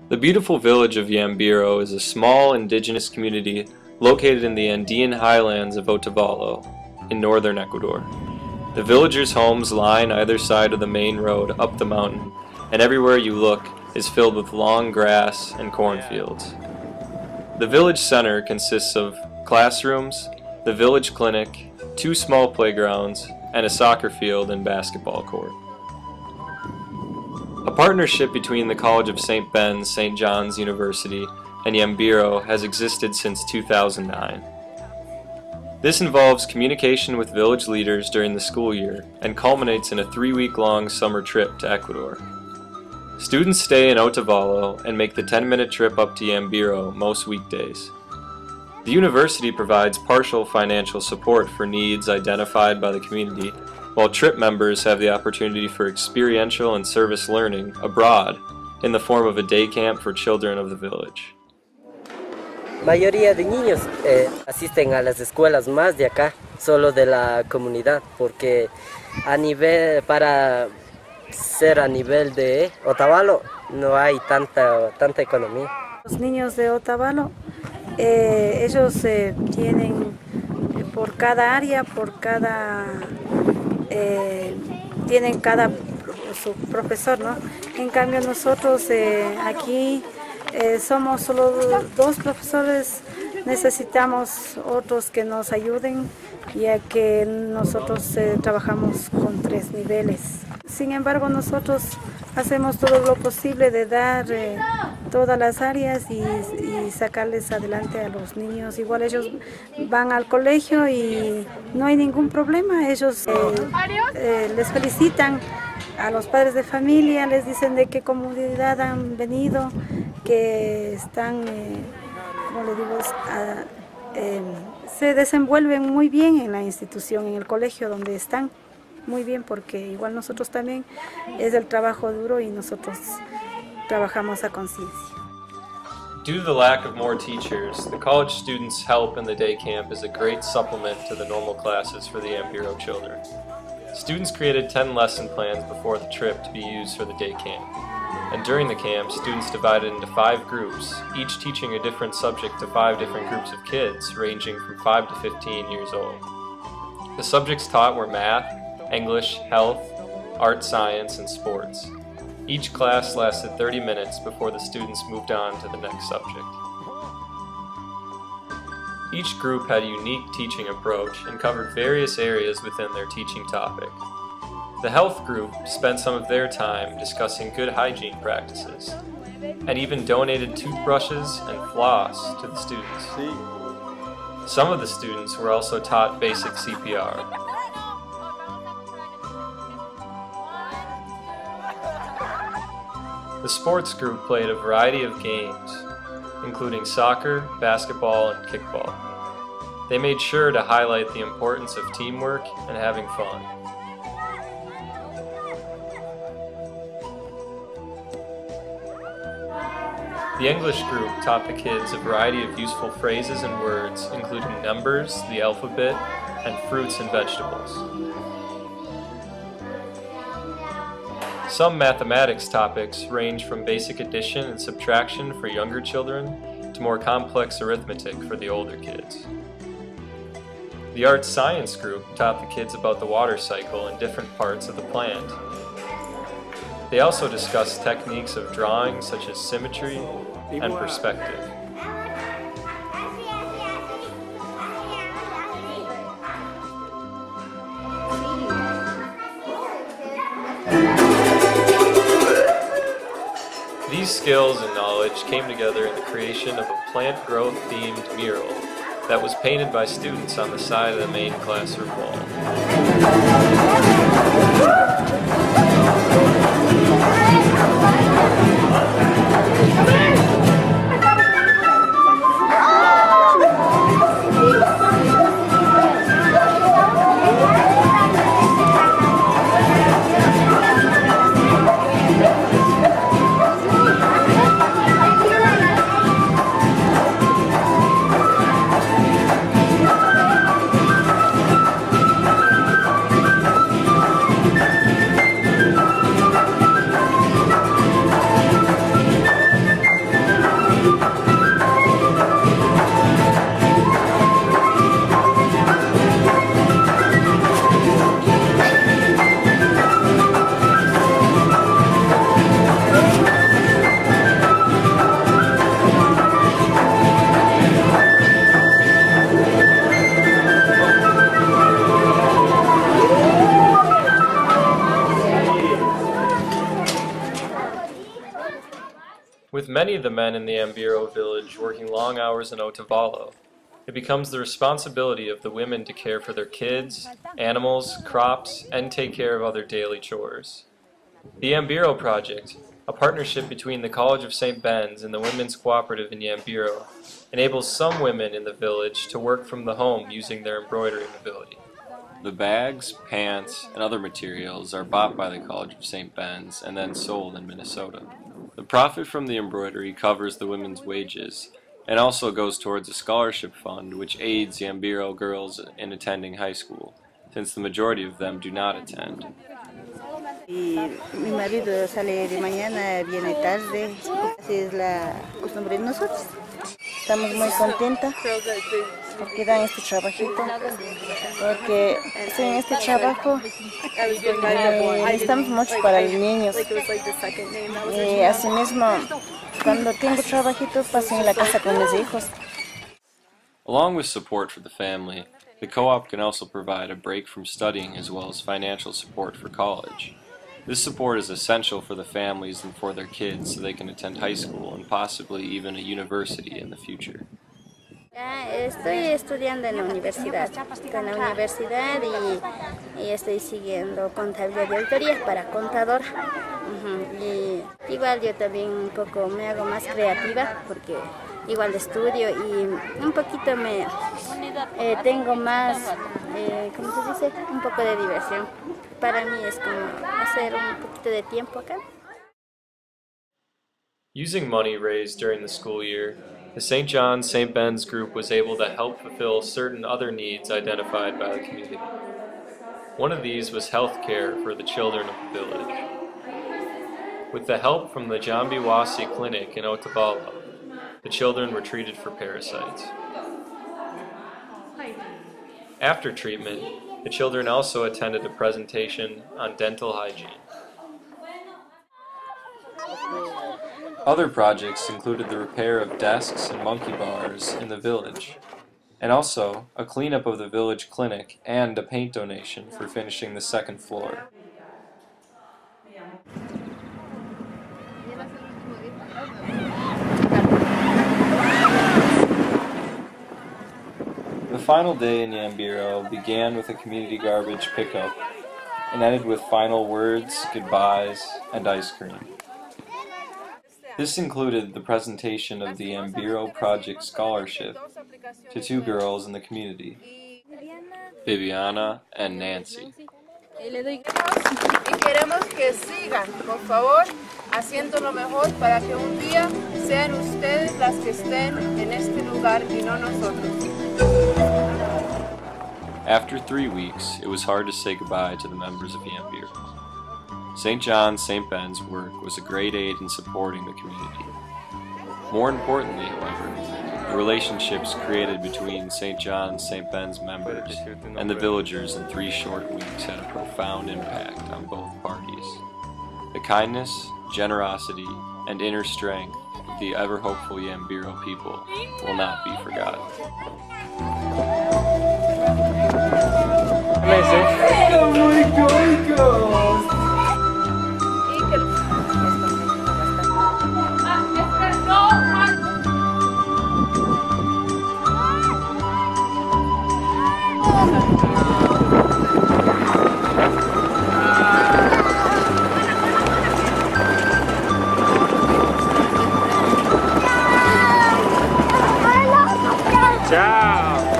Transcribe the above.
The beautiful village of Yambiro is a small indigenous community located in the Andean highlands of Otavalo in northern Ecuador. The villagers' homes line either side of the main road up the mountain, and everywhere you look is filled with long grass and cornfields. The village center consists of classrooms, the village clinic, 2 small playgrounds, and a soccer field and basketball court. A partnership between the College of St. Ben's, St. John's University, and Yambiro has existed since 2009. This involves communication with village leaders during the school year and culminates in a 3-week-long summer trip to Ecuador. Students stay in Otavalo and make the 10-minute trip up to Yambiro most weekdays. The university provides partial financial support for needs identified by the community, while trip members have the opportunity for experiential and service learning abroad in the form of a day camp for children of the village. Mayoría de niños asisten a las escuelas más de acá, solo de la comunidad, porque para ser a nivel de Otavalo no hay tanta economía. Los niños de Otavalo, ellos tienen por cada área, tienen cada su profesor, ¿no? En cambio nosotros aquí somos solo 2 profesores, necesitamos otros que nos ayuden, ya que nosotros trabajamos con 3 niveles. Sin embargo, nosotros hacemos todo lo posible de dar todas las áreas y sacarles adelante a los niños. Igual ellos van al colegio y no hay ningún problema. Ellos les felicitan a los padres de familia, les dicen de qué comunidad han venido, que están, como le digo, se desenvuelven muy bien en la institución, en el colegio donde están. Muy bien, porque igual nosotros también es el trabajo duro y nosotros trabajamos a conciencia. Due to the lack of more teachers, the college students' help in the day camp is a great supplement to the normal classes for the Yambiro children. Students created 10 lesson plans before the trip to be used for the day camp. And during the camp, students divided into 5 groups, each teaching a different subject to 5 different groups of kids, ranging from 5 to 15 years old. The subjects taught were math, English, health, art, science, and sports. Each class lasted 30 minutes before the students moved on to the next subject. Each group had a unique teaching approach and covered various areas within their teaching topic. The health group spent some of their time discussing good hygiene practices, and even donated toothbrushes and floss to the students. Some of the students were also taught basic CPR. The sports group played a variety of games, including soccer, basketball, and kickball. They made sure to highlight the importance of teamwork and having fun. The English group taught the kids a variety of useful phrases and words, including numbers, the alphabet, and fruits and vegetables. Some mathematics topics range from basic addition and subtraction for younger children to more complex arithmetic for the older kids. The arts science group taught the kids about the water cycle and different parts of the plant. They also discussed techniques of drawing such as symmetry and perspective. These skills and knowledge came together in the creation of a plant growth-themed mural that was painted by students on the side of the main classroom wall. With many of the men in the Yambiro village working long hours in Otavalo, it becomes the responsibility of the women to care for their kids, animals, crops, and take care of other daily chores. The Yambiro Project, a partnership between the College of St. Ben's and the Women's Cooperative in Yambiro, enables some women in the village to work from the home using their embroidering ability. The bags, pants, and other materials are bought by the College of St. Ben's and then sold in Minnesota. The profit from the embroidery covers the women's wages and also goes towards a scholarship fund which aids Yambiro girls in attending high school, since the majority of them do not attend. Y mi marido sale de mañana, viene tarde, así es la costumbre de nosotros. Estamos muy contentas porque dan este trabajito, porque sin este trabajo necesitamos mucho para los niños. Y asimismo, cuando tengo trabajito, paso en la casa con mis hijos. Along with support for the family, the co-op can also provide a break from studying as well as financial support for college. This support is essential for the families and for their kids so they can attend high school and possibly even a university in the future. Estoy estudiando en la universidad. Y estoy siguiendo contabilidad y auditoría para contador. Y igual yo también un poco me hago más creativa porque igual estudio y un poquito tengo más, ¿cómo se dice? Un poco de diversión. Para mí es como hacer un poquito de tiempo acá. Using money raised during the school year, the St. John's St. Ben's group was able to help fulfill certain other needs identified by the community. One of these was health care for the children of the village. With the help from the Yambiro clinic in Otavalo, the children were treated for parasites. After treatment, the children also attended a presentation on dental hygiene. Other projects included the repair of desks and monkey bars in the village, and also a cleanup of the village clinic and a paint donation for finishing the second floor. The final day in Yambiro began with a community garbage pickup and ended with final words, goodbyes, and ice cream. This included the presentation of the Yambiro Project Scholarship to two girls in the community, Viviana and Nancy. Y queremos que sigan, por favor, haciendo lo mejor para que un día sean ustedes las que estén en este lugar y no nosotros. After 3 weeks, it was hard to say goodbye to the members of Yambiro. St. John's St. Ben's work was a great aid in supporting the community. More importantly, however, the relationships created between St. John's St. Ben's members and the villagers in 3 short weeks had a profound impact on both parties. The kindness, generosity, and inner strength of the ever-hopeful Yambiro people will not be forgotten. Ciao!